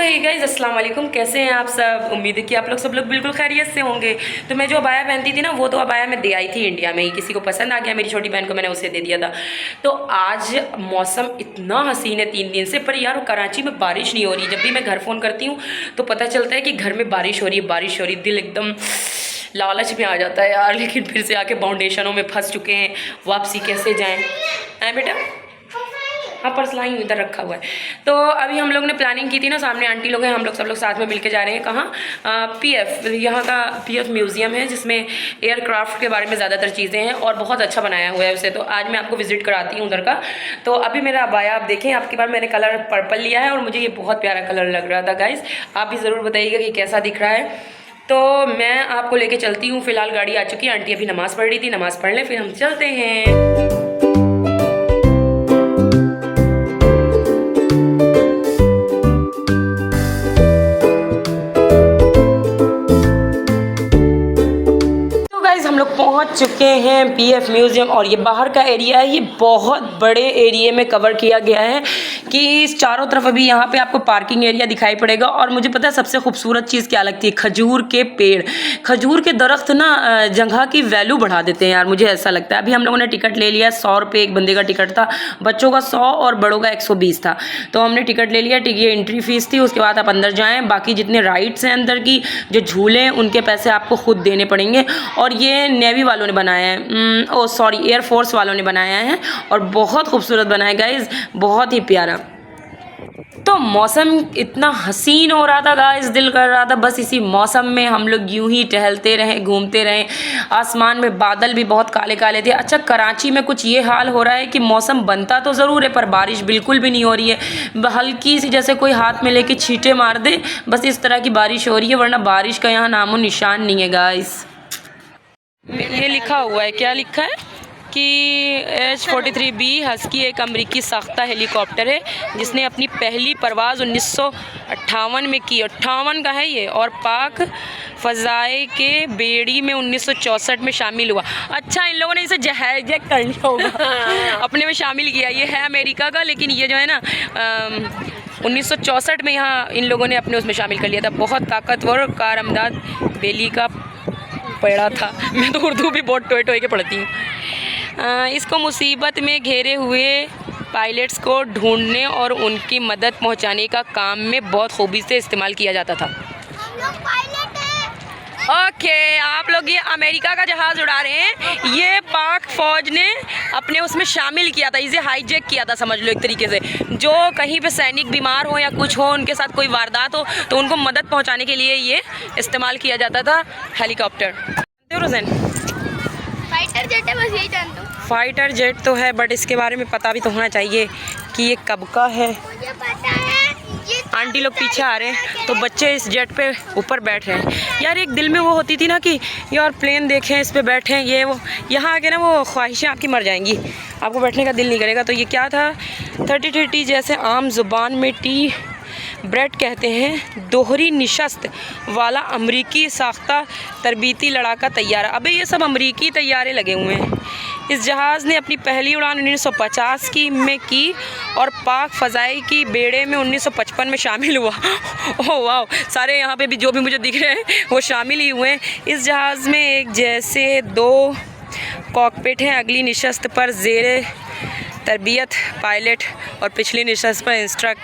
Hey guys, अस्सलाम वालेकुम। कैसे हैं आप सब? उम्मीद है कि आप लोग बिल्कुल खैरियत से होंगे। तो मैं जो अबाया पहनती थी ना, वो तो अबाया मैं दे आई थी इंडिया में ही, किसी को पसंद आ गया, मेरी छोटी बहन को मैंने उसे दे दिया था। तो आज मौसम इतना हसीन है 3 दिन से, पर यार कराची में बारिश नहीं हो रही। जब भी मैं घर फ़ोन करती हूँ तो पता चलता है कि घर में बारिश हो रही है, बारिश हो रही है। दिल एकदम लालच में आ जाता है यार, लेकिन फिर से आके बाउंडेशनों में फंस चुके हैं। वापसी कैसे जाएँ? हैं बेटा? हाँ, पर्स लाई हूँ, इधर रखा हुआ है। तो अभी हम लोग ने प्लानिंग की थी ना, सामने आंटी लोग हैं, हम लोग सब लोग साथ में मिलके जा रहे हैं। कहाँ? पीएफ, यहाँ का पीएफ म्यूज़ियम है, जिसमें एयरक्राफ्ट के बारे में ज़्यादातर चीज़ें हैं और बहुत अच्छा बनाया हुआ है उसे। तो आज मैं आपको विजिट कराती हूँ उधर का। तो अभी मेरा अबाया आप देखें, आपके पास मैंने कलर पर्पल लिया है और मुझे ये बहुत प्यारा कलर लग रहा था। गाइस, आप भी ज़रूर बताइएगा कि कैसा दिख रहा है। तो मैं आपको लेके चलती हूँ। फ़िलहाल गाड़ी आ चुकी है, आंटी अभी नमाज़ पढ़ रही थी, नमाज़ पढ़ लें फिर हम चलते हैं। हम लोग पहुंच चुके हैं पीएफ म्यूज़ियम, और ये बाहर का एरिया है। ये बहुत बड़े एरिया में कवर किया गया है कि चारों तरफ अभी यहाँ पे आपको पार्किंग एरिया दिखाई पड़ेगा। और मुझे पता है सबसे खूबसूरत चीज़ क्या लगती है, खजूर के पेड़, खजूर के दरख्त ना जगह की वैल्यू बढ़ा देते हैं यार, मुझे ऐसा लगता है। अभी हम लोगों ने टिकट ले लिया, 100 रुपये एक बंदे का टिकट था, बच्चों का 100 और बड़ों का 120 था। तो हमने टिकट ले लिया, ये एंट्री फीस थी। उसके बाद आप अंदर जाएँ, बाकी जितने राइड्स हैं अंदर की, जो झूले हैं, उनके पैसे आपको खुद देने पड़ेंगे। और ये नेवी वालों ने बनाया है, ओ सॉरी, एयरफोर्स वालों ने बनाया है और बहुत खूबसूरत बनाया है गाइस, बहुत ही प्यारा। तो मौसम इतना हसीन हो रहा था गाइस, दिल कर रहा था बस इसी मौसम में हम लोग यूं ही टहलते रहें, घूमते रहें। आसमान में बादल भी बहुत काले काले थे। अच्छा, कराची में कुछ ये हाल हो रहा है कि मौसम बनता तो ज़रूर है पर बारिश बिल्कुल भी नहीं हो रही है। हल्की सी जैसे कोई हाथ में लेके छींटे मार दे, बस इस तरह की बारिश हो रही है, वरना बारिश का यहाँ नामो निशान नहीं है गाइस। ये लिखा हुआ है, क्या लिखा है कि H-43B हस्की एक अमरीकी साख्ता हेलीकॉप्टर है जिसने अपनी पहली परवाज़ 1958 में की। 58 का है ये, और पाक फ़ज़ाए के बेड़ी में 1964 में शामिल हुआ। अच्छा, इन लोगों ने इसे हाईजैक कर लिया होगा, अपने में शामिल किया। ये है अमेरिका का, लेकिन ये जो है ना 1964 में यहाँ इन लोगों ने अपने उसमें शामिल कर लिया था। बहुत ताकतवर कारमदाद बेली का पढ़ा था। मैं तो उर्दू भी बहुत टोए टोए के पढ़ती हूँ। इसको मुसीबत में घेरे हुए पायलट्स को ढूंढने और उनकी मदद पहुंचाने का काम में बहुत खूबी से इस्तेमाल किया जाता था। ओके, आप लोग ये अमेरिका का जहाज़ उड़ा रहे हैं, ये पाक फ़ौज ने अपने उसमें शामिल किया था, इसे हाईजैक किया था समझ लो एक तरीके से। जो कहीं पे सैनिक बीमार हो या कुछ हो, उनके साथ कोई वारदात हो, तो उनको मदद पहुंचाने के लिए ये इस्तेमाल किया जाता था हेलीकॉप्टर। फाइटर जेट है, बस यही जानता हूँ। फाइटर जेट तो है, बट इसके बारे में पता भी तो होना चाहिए कि ये कब का है। मुझे पता है। आंटी लोग पीछे आ रहे हैं तो बच्चे इस जेट पे ऊपर बैठ रहे हैं। यार एक दिल में वो होती थी ना कि यार प्लेन देखें, इस पे बैठें, ये वो, यहाँ आके ना वो ख्वाहिशें आपकी मर जाएंगी, आपको बैठने का दिल नहीं करेगा। तो ये क्या था, 30 जैसे आम जुबान में टी ब्रेड कहते हैं, दोहरी निशस्त वाला अमरीकी साख्ता तरबीती लड़ाका तैयारा। अबे ये सब अमरीकी तैयारे लगे हुए हैं। इस जहाज़ ने अपनी पहली उड़ान 1950 में की और पाक फ़ज़ाई की बेड़े में 1955 में शामिल हुआ। ओह वाह, सारे यहाँ पे भी जो भी मुझे दिख रहे हैं वो शामिल ही हुए हैं। इस जहाज़ में एक जैसे 2 कॉकपिट हैं, अगली निशस्त पर ज़ेरे तरबियत पायलट और पिछली निशस्त पर इंस्ट्रक्ट।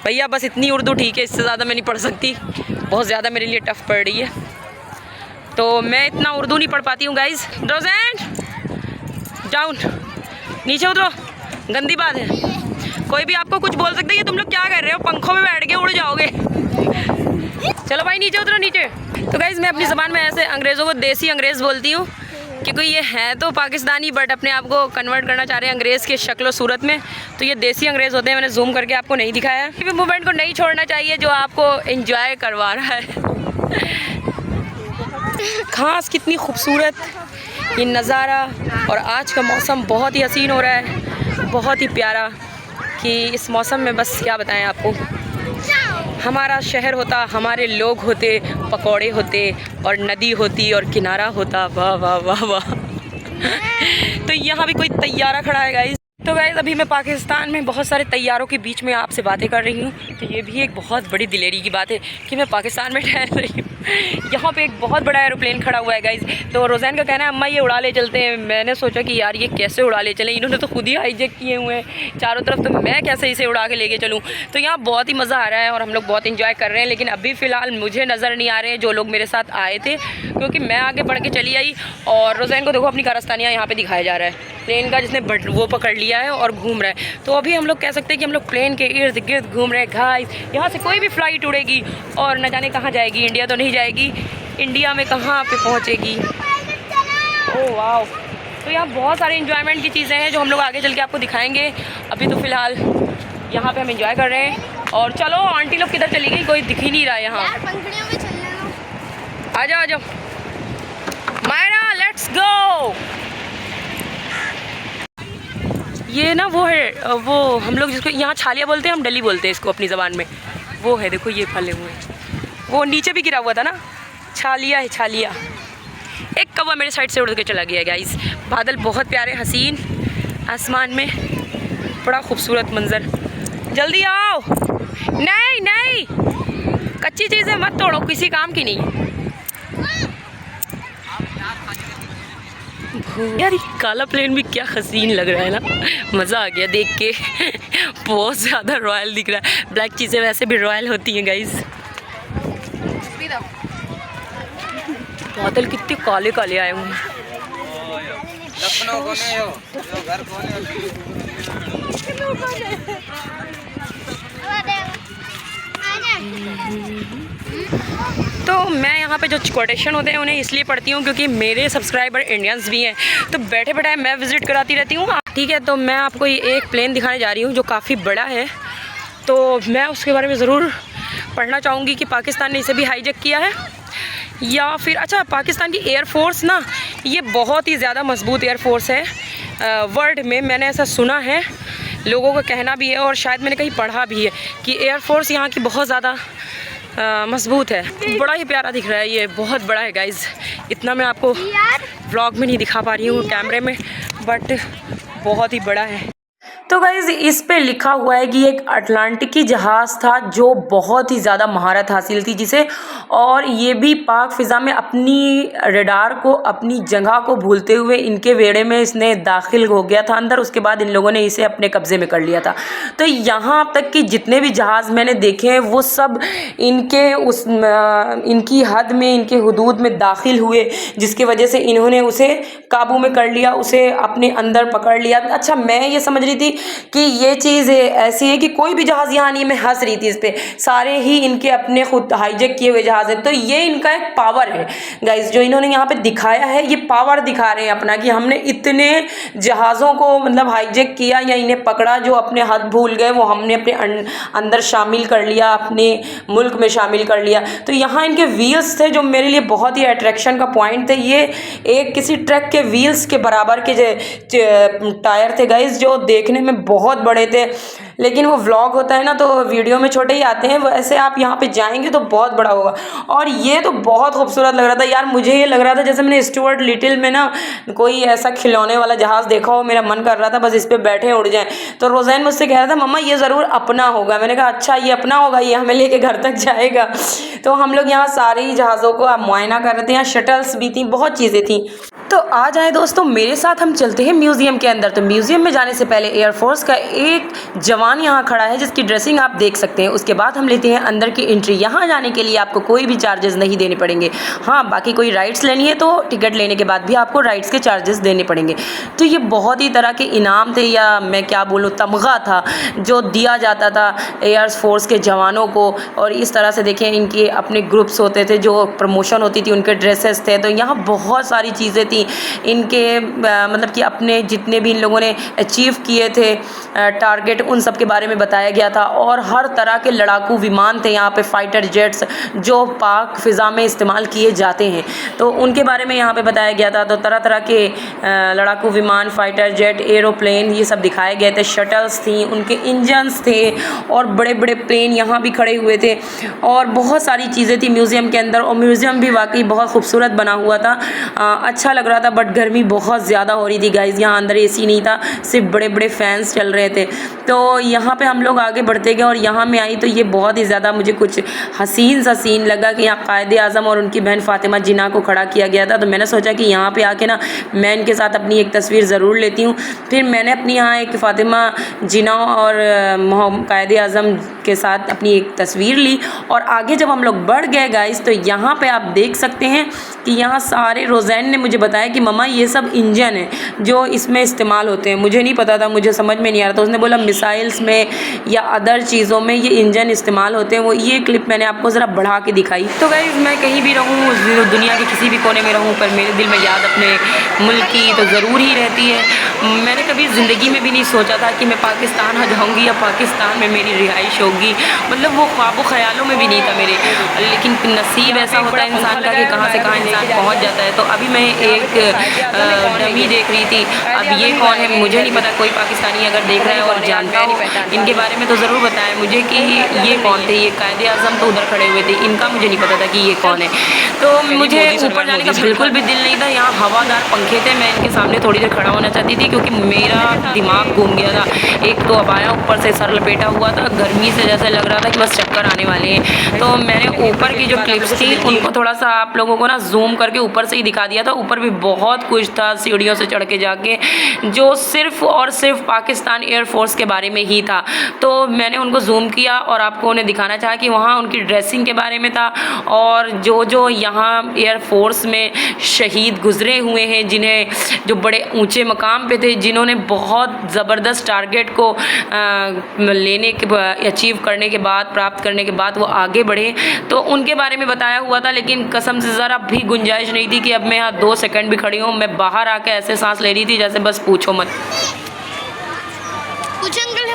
भैया बस इतनी उर्दू ठीक है, इससे ज़्यादा मैं नहीं पढ़ सकती, बहुत ज़्यादा मेरे लिए टफ़ पड़ रही है। तो मैं इतना उर्दू नहीं पढ़ पाती हूँ गाइज़। रोज़ेंट डाउन, नीचे उतरो, गंदी बात है। कोई भी आपको कुछ बोल सकता है, ये तुम लोग क्या कर रहे हो, पंखों में बैठ के उड़ जाओगे। चलो भाई नीचे उतरो, नीचे। तो गाइज़ मैं अपनी ज़बान में ऐसे अंग्रेज़ों को देसी अंग्रेज़ बोलती हूँ, क्योंकि ये हैं तो पाकिस्तानी बट अपने आप को कन्वर्ट करना चाह रहे हैं अंग्रेज़ के शक्ल सूरत में। तो ये देसी अंग्रेज़ होते हैं, मैंने जूम करके आपको नहीं दिखाया है। किसी मूवमेंट को नहीं छोड़ना चाहिए जो आपको एंजॉय करवा रहा है। घास कितनी खूबसूरत, ये नज़ारा, और आज का मौसम बहुत ही हसीन हो रहा है, बहुत ही प्यारा। कि इस मौसम में बस क्या बताएं आपको, हमारा शहर होता, हमारे लोग होते, पकौड़े होते और नदी होती और किनारा होता। वाह वाह वाह वाह। तो यहाँ भी कोई तैयारा खड़ा है गाइस। तो गाइस अभी मैं पाकिस्तान में बहुत सारे तैयारों के बीच में आपसे बातें कर रही हूँ, तो ये भी एक बहुत बड़ी दिलेरी की बात है कि मैं पाकिस्तान में ठहर रही हूँ। यहाँ पे एक बहुत बड़ा एरोप्लेन खड़ा हुआ है गाइस। तो रोज़ैन का कहना है अम्मा ये उड़ा ले चलते हैं। मैंने सोचा कि यार ये कैसे उड़ा ले चलें, इन्होंने तो खुद ही हाईजैक किए हुए हैं चारों तरफ, तो मैं कैसे इसे उड़ा के लेके चलूँ। तो यहाँ बहुत ही मज़ा आ रहा है और हम लोग बहुत इंजॉय कर रहे हैं। लेकिन अभी फ़िलहाल मुझे नज़र नहीं आ रहे हैं जो लोग मेरे साथ आए थे, क्योंकि मैं आगे बढ़ के चली आई और रोज़ैन को देखो अपनी कारस्तानियाँ यहाँ पर दिखाया जा रहा है। प्लेन का जिसने वो पकड़ लिया है और घूम रहा है। तो अभी हम लोग कह सकते हैं कि हम लोग प्लेन के इर्द गिर्द घूम रहे हैं गाइस। यहाँ से कोई भी फ़्लाइट उड़ेगी और न जाने कहाँ जाएगी, इंडिया तो नहीं जाएगी, इंडिया में कहाँ पे पहुँचेगी। ओह वाह। तो यहाँ बहुत सारे इंजॉयमेंट की चीज़ें हैं जो हम लोग आगे चल के आपको दिखाएंगे। अभी तो फ़िलहाल यहाँ पे हम इंजॉय कर रहे हैं। और चलो आंटी लोग किधर चली गई, कोई दिख ही नहीं रहा है यहाँ। आ जाओ आ जाओ मायरा, लेट्स गो। ये ना वो है, वो हम लोग जिसको यहाँ छालिया बोलते हैं, हम डली बोलते हैं इसको अपनी ज़बान में। वो है देखो ये फले हुए, वो नीचे भी गिरा हुआ था ना, छालिया है छालिया। एक कौवा मेरे साइड से उड़ के चला गया गाइस। बादल बहुत प्यारे हसीन आसमान में, बड़ा खूबसूरत मंजर। जल्दी आओ। नहीं नहीं, कच्ची चीज़ें मत तोड़ो, किसी काम की नहीं। यार ये काला प्लेन भी क्या हसीन लग रहा है ना, मज़ा आ गया देख के। बहुत ज़्यादा रॉयल दिख रहा है। ब्लैक चीज़ें वैसे भी रॉयल होती हैं गाइस। बादल कितने काले काले आए हुए हैं। तो मैं यहाँ पे जो कोटेशन होते हैं उन्हें इसलिए पढ़ती हूँ क्योंकि मेरे सब्सक्राइबर इंडियंस भी हैं, तो बैठे बैठे मैं विज़िट कराती रहती हूँ। ठीक है, तो मैं आपको ये एक प्लेन दिखाने जा रही हूँ जो काफ़ी बड़ा है, तो मैं उसके बारे में ज़रूर पढ़ना चाहूँगी कि पाकिस्तान ने इसे भी हाईजैक किया है या फिर। अच्छा, पाकिस्तान की एयरफोर्स ना ये बहुत ही ज़्यादा मजबूत एयरफोर्स है वर्ल्ड में, मैंने ऐसा सुना है, लोगों का कहना भी है और शायद मैंने कहीं पढ़ा भी है कि एयरफोर्स यहाँ की बहुत ज़्यादा मजबूत है। बड़ा ही प्यारा दिख रहा है, ये बहुत बड़ा है गाइस। इतना मैं आपको व्लॉग में नहीं दिखा पा रही हूँ कैमरे में, बट बहुत ही बड़ा है। तो गाइज़ इस पे लिखा हुआ है कि एक अटलांटिकी जहाज़ था जो बहुत ही ज़्यादा महारत हासिल थी जिसे, और ये भी पाक फ़िज़ा में अपनी रडार को, अपनी जगह को भूलते हुए इनके वेड़े में इसने दाखिल हो गया था अंदर। उसके बाद इन लोगों ने इसे अपने कब्ज़े में कर लिया था। तो यहाँ तक कि जितने भी जहाज़ मैंने देखे हैं वो सब इनकी हद में, इनके हुदूद में दाखिल हुए, जिसकी वजह से इन्होंने उसे काबू में कर लिया, उसे अपने अंदर पकड़ लिया। अच्छा, मैं ये समझ रही थी कि ये चीज़ ऐसी है कि कोई भी जहाज़ यहाँ नहीं, मैं हंस रही थी इस पर, सारे ही इनके अपने खुद हाईजैक किए हुए जहाज़ हैं। तो ये इनका एक पावर है गाइस जो इन्होंने यहाँ पे दिखाया है, ये पावर दिखा रहे हैं अपना कि हमने इतने जहाज़ों को मतलब हाईजैक किया या इन्हें पकड़ा जो अपने हद भूल गए, वो हमने अपने अंदर शामिल कर लिया, अपने मुल्क में शामिल कर लिया। तो यहाँ इनके व्हील्स थे जो मेरे लिए बहुत ही अट्रैक्शन का पॉइंट थे। ये एक किसी ट्रक के व्हील्स के बराबर के टायर थे गाइस जो देखने में बहुत बड़े थे, लेकिन वो व्लॉग होता है ना तो वीडियो में छोटे ही आते हैं, वैसे आप यहाँ पे जाएंगे तो बहुत बड़ा होगा। और ये तो बहुत खूबसूरत लग रहा था यार, मुझे ये लग रहा था जैसे मैंने स्टुअर्ट लिटिल में ना कोई ऐसा खिलौने वाला जहाज़ देखा हो, मेरा मन कर रहा था बस इस पर बैठे उड़ जाएं। तो रोज़ैन मुझसे कह रहा था मम्मा ये ज़रूर अपना होगा। मैंने कहा अच्छा ये अपना होगा, ये हमें लेके घर तक जाएगा। तो हम लोग यहाँ सारे ही जहाज़ों को आप मुआयना कर रहे थे, यहाँ शटल्स भी थी, बहुत चीज़ें थी। तो आ जाए दोस्तों मेरे साथ, हम चलते हैं म्यूज़ियम के अंदर। तो म्यूज़ियम में जाने से पहले एयरफोर्स का एक जवान यहाँ खड़ा है जिसकी ड्रेसिंग आप देख सकते हैं। उसके बाद हम लेते हैं अंदर की एंट्री। यहाँ जाने के लिए आपको कोई भी चार्जेस नहीं देने पड़ेंगे। हाँ, बाकी कोई राइड्स लेनी है तो टिकट लेने के बाद भी आपको राइड्स के चार्जेस देने पड़ेंगे। तो ये बहुत ही तरह के इनाम थे, या मैं क्या बोलूँ, तमगा था जो दिया जाता था एयरफोर्स के जवानों को। और इस तरह से देखें इनके अपने ग्रुप्स होते थे, जो प्रमोशन होती थी उनके ड्रेसेस थे। तो यहाँ बहुत सारी चीज़ें थी इनके, मतलब कि अपने जितने भी इन लोगों ने अचीव किए थे टारगेट, उन सब के बारे में बताया गया था। और हर तरह के लड़ाकू विमान थे यहाँ पे, फाइटर जेट्स जो पाक फ़िज़ा में इस्तेमाल किए जाते हैं, तो उनके बारे में यहाँ पे बताया गया था। तो तरह तरह के लड़ाकू विमान, फाइटर जेट, एरोप्लेन, ये सब दिखाए गए थे। शटल्स थी, उनके इंजन्स थे और बड़े बड़े प्लेन यहाँ भी खड़े हुए थे और बहुत सारी चीज़ें थी म्यूज़ियम के अंदर। और म्यूज़ियम भी वाकई बहुत खूबसूरत बना हुआ था, अच्छा लग रहा था, बट गर्मी बहुत ज़्यादा हो रही थी गाइज़। यहाँ अंदर एसी नहीं था, सिर्फ बड़े बड़े फैंस चल रहे थे। तो यहाँ पे हम लोग आगे बढ़ते गए और यहाँ में आई तो ये बहुत ही ज़्यादा मुझे कुछ हसीन सा सीन लगा कि यहाँ कायदे आज़म और उनकी बहन फ़ातिमा जिन्ना को खड़ा किया गया था। तो मैंने सोचा कि यहाँ पे आके ना मैं इनके साथ अपनी एक तस्वीर ज़रूर लेती हूँ। फिर मैंने अपनी यहाँ एक फ़ातिमा जिन्ना और कायदे आज़म के साथ अपनी एक तस्वीर ली। और आगे जब हम लोग बढ़ गए गाइस, तो यहाँ पे आप देख सकते हैं कि यहाँ सारे रोज़ैन ने मुझे बताया कि मम्मा ये सब इंजन है जो इसमें इस्तेमाल होते हैं। मुझे नहीं पता था, मुझे समझ में नहीं आ रहा था। उसने बोला मिसाइल्स में या अदर चीज़ों में ये इंजन इस्तेमाल होते हैं। वो ये क्लिप मैंने आपको ज़रा बढ़ा के दिखाई। तो गाइस मैं कहीं भी रहूँ, दुनिया के किसी भी कोने में रहूँ, पर मेरे दिल में याद अपने मुल्क की तो ज़रूर ही रहती है। मैंने कभी ज़िंदगी में भी नहीं सोचा था कि मैं पाकिस्तान आ जाऊँगी या पाकिस्तान में मेरी रिहाइश होगी, मतलब वो ख्वाबों ख्यालों में भी नहीं था मेरे। लेकिन नसीब ऐसा होता है इंसान का कि कहाँ से कहाँ इंसान पहुँच जाता है। तो अभी मैं एक डमी देख रही थी। अब ये कौन है मुझे नहीं पता, कोई पाकिस्तानी अगर देख रहा है और जानता हो इनके बारे में तो ज़रूर बताएं मुझे कि ये कौन थे। ये कायदे आज़म तो उधर खड़े हुए थे, इनका मुझे नहीं पता था कि ये कौन है। तो मुझे ऊपर जाने का बिल्कुल भी दिल नहीं था। यहाँ हवादार पंखे थे, मैं इनके सामने थोड़ी देर खड़ा होना चाहती थी क्योंकि मेरा दिमाग घूम गया था। एक तो अबाया ऊपर से सर लपेटा हुआ था, गर्मी से जैसे लग रहा था कि बस चक्कर आने वाले हैं। तो मैंने ऊपर की जो क्लिप्स थी उनको थोड़ा सा आप लोगों को ना जूम करके ऊपर से ही दिखा दिया था। ऊपर भी बहुत कुछ था, सीढ़ियों से चढ़ के जाके, जो सिर्फ और सिर्फ पाकिस्तान एयरफोर्स के बारे में ही था। तो मैंने उनको जूम किया और आपको उन्हें दिखाना चाहा कि वहाँ उनकी ड्रेसिंग के बारे में था और जो यहाँ एयरफोर्स में शहीद गुजरे हुए हैं, जिन्हें जो बड़े ऊंचे मकाम पे थे, जिन्होंने बहुत ज़बरदस्त टारगेट को लेने के अचीव करने के बाद, प्राप्त करने के बाद वो आगे बढ़े, तो उनके बारे में बताया हुआ था। लेकिन कसम से ज़रा भी गुंजाइश नहीं थी कि अब मैं यहाँ 2 सेकंड भी खड़ी हूँ। मैं बाहर आके ऐसे सांस ले रही थी जैसे बस पूछो मत। कुछ अंकल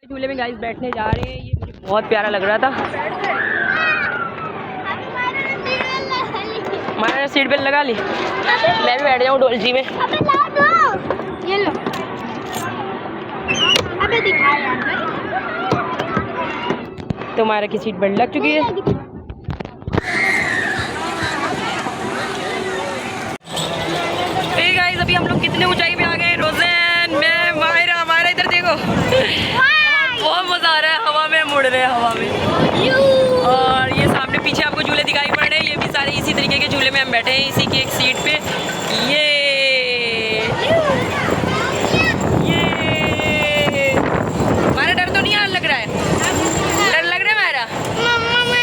झूले में गाइस बैठने जा रहे हैं, ये मुझे बहुत प्यारा लग रहा था। हमारा सीट बेल्ट लगा ली, मैं भी बैठ जाऊँ डोलची में। अबे ला दो, ये लो। अबे दिखा यार। तुम्हारा की सीट बेल्ट लग चुकी है। गाइस अभी हम लोग कितने ऊंचाई पे आ गए। रोज़ैन, मैं, मायरा इधर देखो, बहुत मजा आ रहा है। हवा में मुड़ रहे हैं, हवा में। और ये सामने पीछे आपको झूले दिखाई पड़ रहे हैं, ये भी सारे इसी तरीके के झूले में हम बैठे हैं, इसी की एक सीट पे। ये हमारा डर तो नहीं लग रहा है? डर लग रहा है हमारा?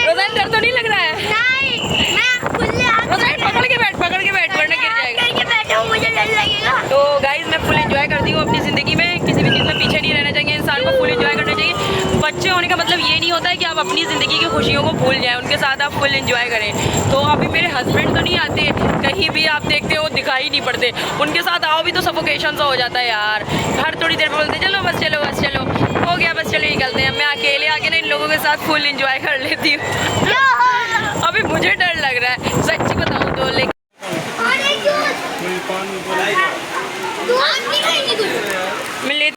रोज़ैन डर तो नहीं लग रहा है? नहीं, मैं खुले हाथ रोज़ैन पकड़ के बैठ वरना गिर जाएगा। करके बैठा, मुझे डर लगेगा। तो गाइज मैं फुल एंजॉय करती हूँ अपनी ज़िंदगी में, किसी भी चीज़ में पीछे नहीं रहना चाहिए, इंसान को फुल एंजॉय करना चाहिए। बच्चे होने का मतलब ये नहीं होता है कि आप अपनी ज़िंदगी की खुशियों को भूल जाएं, उनके साथ आप फुल एंजॉय करें। तो अभी मेरे हस्बैंड तो नहीं आते, कहीं भी आप देखते हो दिखाई नहीं पड़ते, उनके साथ आओ भी तो सफोकेशन सा हो जाता है यार। हर थोड़ी देर में बोलते चलो बस चलो बस चलो, हो गया बस चलो निकलते हैं। मैं अकेले आके ना इन लोगों के साथ फुल एंजॉय कर लेती हूँ। अभी मुझे डर लग रहा है सच्ची बताऊँ तो, लेकिन मैं ले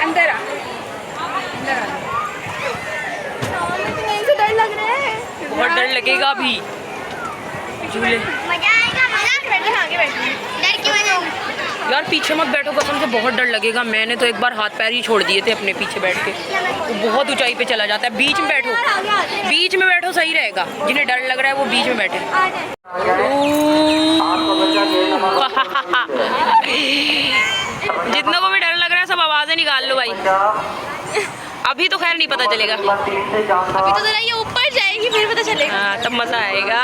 अंदर आ, डर लग रहा है। बहुत डर लगेगा अभी झूले। मजा आएगा, मजा आगे बैठना। डर क्यों है? यार पीछे मत बैठो, कसम से बहुत डर लगेगा। मैंने तो एक बार हाथ पैर ही छोड़ दिए थे अपने पीछे बैठ के, वो बहुत ऊंचाई पे चला जाता है। बीच में बैठो सही रहेगा, जिन्हें डर लग रहा है वो बीच में बैठे। जितना को भी डर लग रहा है सब आवाज़ें निकाल लो भाई। अभी तो खैर नहीं पता चलेगा, अभी तो जरा ये ऊपर जाएगी फिर पता चलेगा। हाँ तब मज़ा आएगा।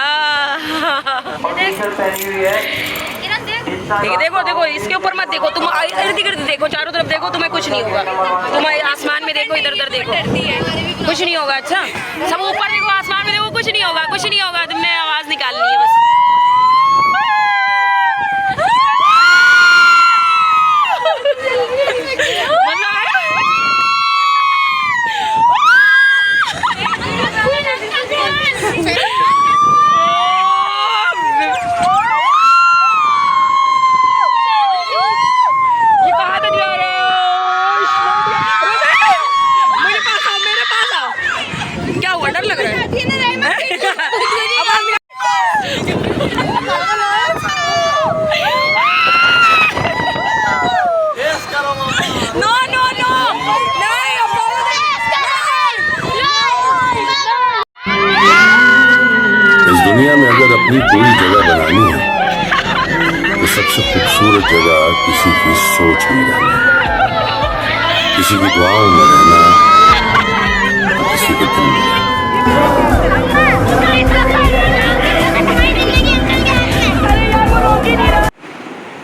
देखो देखो इसके ऊपर मत देखो, तुम इर्द गिर्द देखो, चारों तरफ देखो, तुम्हें कुछ नहीं होगा। तुम आसमान में देखो, इधर उधर देखो, कुछ नहीं होगा। अच्छा सब ऊपर देखो, आसमान में देखो, कुछ नहीं होगा, कुछ नहीं होगा। तुमने आवाज़ निकालनी है बस। अपनी कोई जगह बनानी है तो सबसे खूबसूरत जगह किसी की सोच में रहना, किसी की दुआओं में रहना, किसी के दिल में रहना।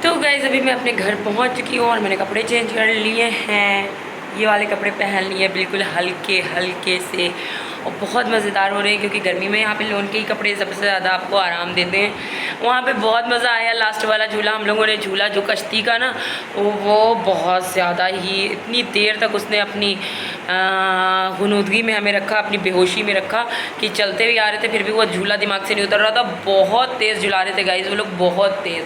तो गाइस अभी मैं अपने घर पहुंच चुकी हूँ और मैंने कपड़े चेंज कर लिए हैं। ये वाले कपड़े पहन लिए बिल्कुल हल्के हल्के से और बहुत मज़ेदार हो रहे हैं क्योंकि गर्मी में यहाँ पे लोन के ही कपड़े सबसे ज़्यादा आपको आराम देते हैं। वहाँ पे बहुत मज़ा आया। लास्ट वाला झूला हम लोगों ने झूला जो कश्ती का ना वो बहुत ज़्यादा ही इतनी देर तक उसने अपनी हुनूदगी में हमें रखा, अपनी बेहोशी में रखा कि चलते भी आ रहे थे फिर भी वो झूला दिमाग से नहीं उतर रहा था। बहुत तेज़ झुला रहे थे गाइस वो लोग, बहुत तेज़।